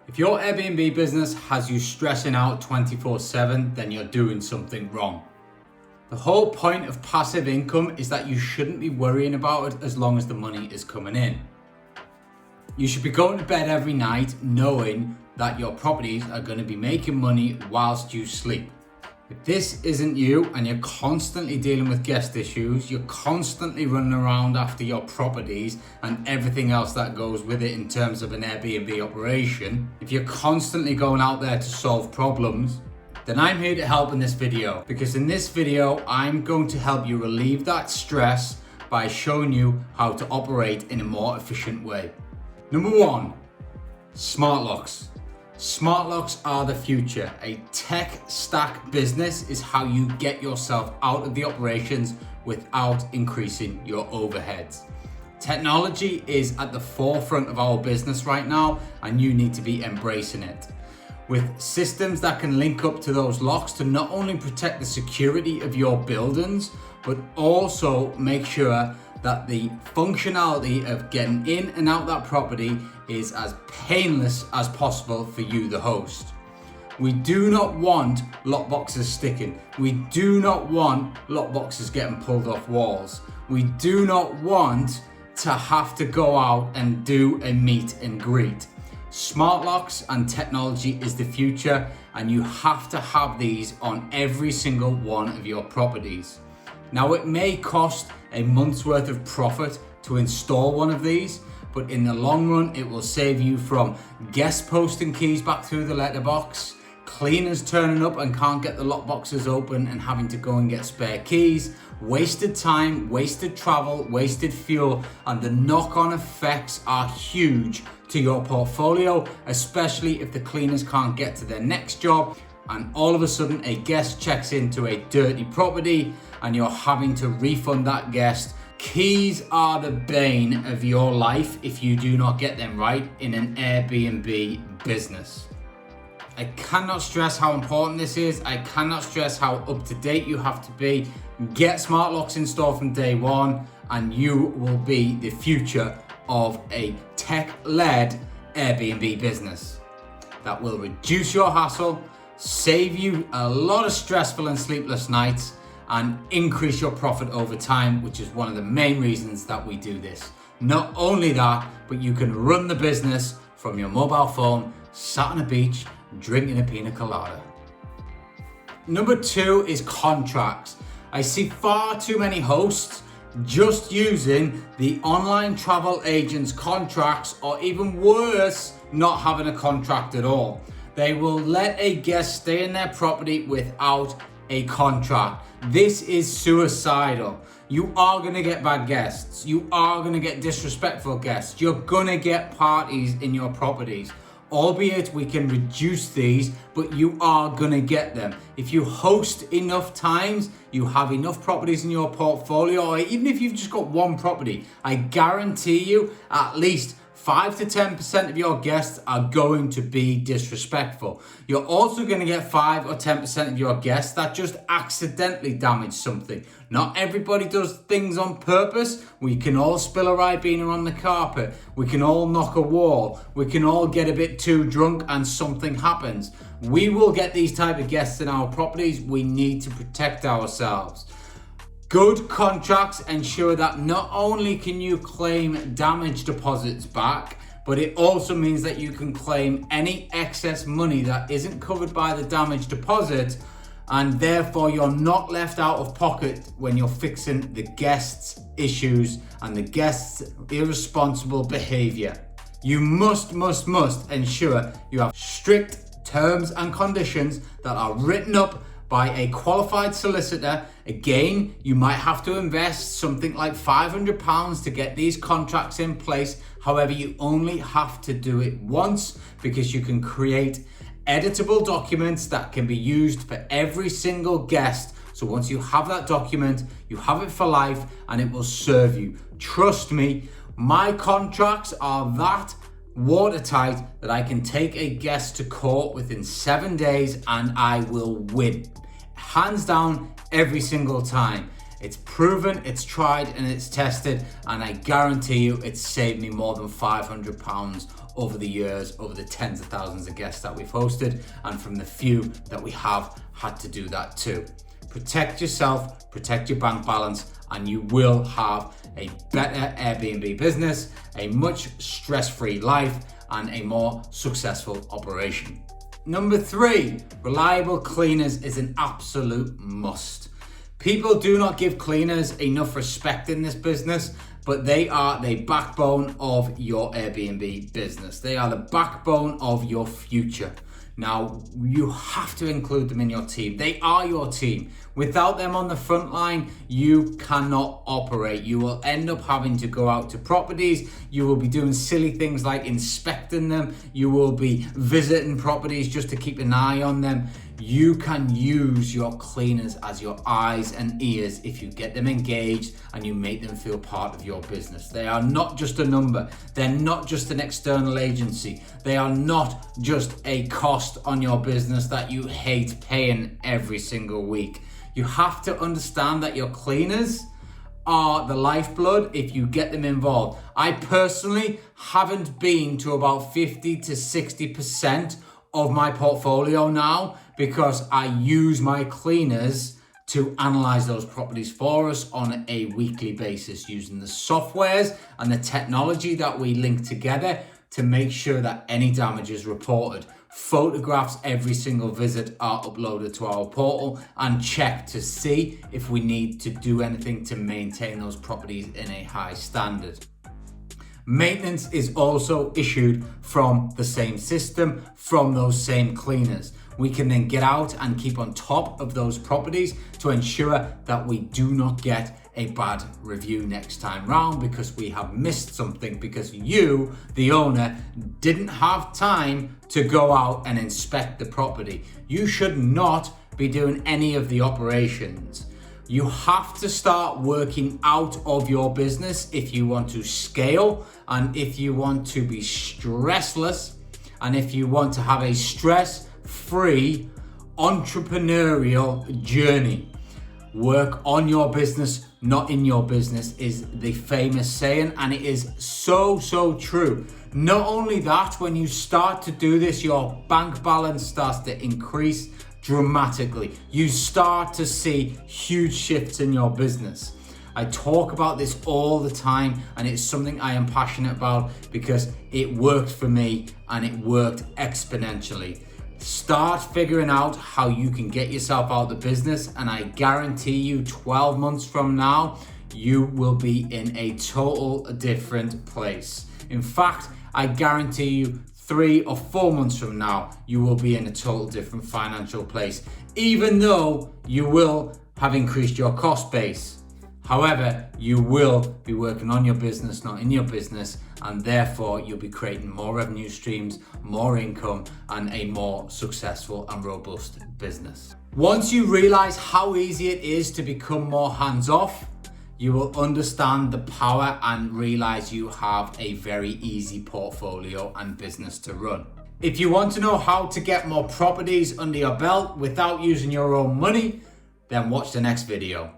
If your Airbnb business has you stressing out 24/7, then you're doing something wrong. The whole point of passive income is that you shouldn't be worrying about it as long as the money is coming in. You should be going to bed every night knowing that your properties are going to be making money whilst you sleep. If this isn't you and you're constantly dealing with guest issues, you're constantly running around after your properties and everything else that goes with it in terms of an Airbnb operation, if you're constantly going out there to solve problems, then I'm here to help in this video. Because in this video, I'm going to help you relieve that stress by showing you how to operate in a more efficient way. Number one, smart locks. Smart locks are the future. A tech stack business is how you get yourself out of the operations without increasing your overheads. Technology is at the forefront of our business right now, and you need to be embracing it. With systems that can link up to those locks to not only protect the security of your buildings, but also make sure that the functionality of getting in and out that property is as painless as possible for you, the host. We do not want lockboxes sticking. We do not want lockboxes getting pulled off walls. We do not want to have to go out and do a meet and greet. Smart locks and technology is the future, and you have to have these on every single one of your properties. Now, it may cost a month's worth of profit to install one of these, but in the long run, it will save you from guests posting keys back through the letterbox, cleaners turning up and can't get the lockboxes open and having to go and get spare keys, wasted time, wasted travel, wasted fuel, and the knock-on effects are huge to your portfolio, especially if the cleaners can't get to their next job and all of a sudden a guest checks into a dirty property and you're having to refund that guest. Keys are the bane of your life if you do not get them right in an Airbnb business. I cannot stress how important this is. I cannot stress how up to date you have to be. Get smart locks installed from day one and you will be the future of a tech-led Airbnb business that will reduce your hassle, save you a lot of stressful and sleepless nights, and increase your profit over time, which is one of the main reasons that we do this. Not only that, but you can run the business from your mobile phone, sat on a beach, drinking a pina colada. Number two is contracts. I see far too many hosts just using the online travel agent's contracts, or even worse, not having a contract at all. They will let a guest stay in their property without a contract. This is suicidal. You are going to get bad guests. You are going to get disrespectful guests. You're going to get parties in your properties. Albeit we can reduce these, but you are going to get them. If you host enough times, you have enough properties in your portfolio, or even if you've just got one property, I guarantee you at least 5 to 10% of your guests are going to be disrespectful. You're also going to get 5 or 10% of your guests that just accidentally damage something. Not everybody does things on purpose. We can all spill a Ribena on the carpet. We can all knock a wall. We can all get a bit too drunk and something happens. We will get these type of guests in our properties. We need to protect ourselves. Good contracts ensure that not only can you claim damage deposits back, but it also means that you can claim any excess money that isn't covered by the damage deposit, and therefore you're not left out of pocket when you're fixing the guests' issues and the guests' irresponsible behavior. You must ensure you have strict terms and conditions that are written up by a qualified solicitor. Again, you might have to invest something like £500 to get these contracts in place. However, you only have to do it once, because you can create editable documents that can be used for every single guest. So once you have that document, you have it for life and it will serve you. Trust me, my contracts are that watertight that I can take a guest to court within 7 days and I will win. Hands down, every single time. It's proven, it's tried and it's tested, and I guarantee you it's saved me more than £500 over the years, over the tens of thousands of guests that we've hosted, and from the few that we have had to do that too. Protect yourself, protect your bank balance, and you will have a better Airbnb business, a much stress-free life, and a more successful operation. Number 3, reliable cleaners is an absolute must. People do not give cleaners enough respect in this business, but they are the backbone of your Airbnb business. They are the backbone of your future. Now, you have to include them in your team. They are your team. Without them on the front line, you cannot operate. You will end up having to go out to properties. You will be doing silly things like inspecting them. You will be visiting properties just to keep an eye on them. You can use your cleaners as your eyes and ears if you get them engaged and you make them feel part of your business. They are not just a number. They're not just an external agency. They are not just a cost on your business that you hate paying every single week. You have to understand that your cleaners are the lifeblood if you get them involved. I personally haven't been to about 50 to 60% of my portfolio now because I use my cleaners to analyze those properties for us on a weekly basis using the softwares and the technology that we link together to make sure that any damage is reported. Photographs every single visit are uploaded to our portal and checked to see if we need to do anything to maintain those properties in a high standard. Maintenance is also issued from the same system, from those same cleaners. We can then get out and keep on top of those properties to ensure that we do not get a bad review next time round because we have missed something because you, the owner, didn't have time to go out and inspect the property. You should not be doing any of the operations. You have to start working out of your business if you want to scale and if you want to be stressless and if you want to have a stress-free entrepreneurial journey. Work on your business, not in your business is the famous saying, and it is so true. Not only that, when you start to do this, your bank balance starts to increase dramatically. You start to see huge shifts in your business. I talk about this all the time and it's something I am passionate about because it worked for me and it worked exponentially. Start figuring out how you can get yourself out of the business and I guarantee you 12 months from now, you will be in a total different place. In fact, I guarantee you 3 or 4 months from now, you will be in a total different financial place, even though you will have increased your cost base. However, you will be working on your business, not in your business, and therefore you'll be creating more revenue streams, more income, and a more successful and robust business. Once you realize how easy it is to become more hands-off, you will understand the power and realize you have a very easy portfolio and business to run. If you want to know how to get more properties under your belt without using your own money, then watch the next video.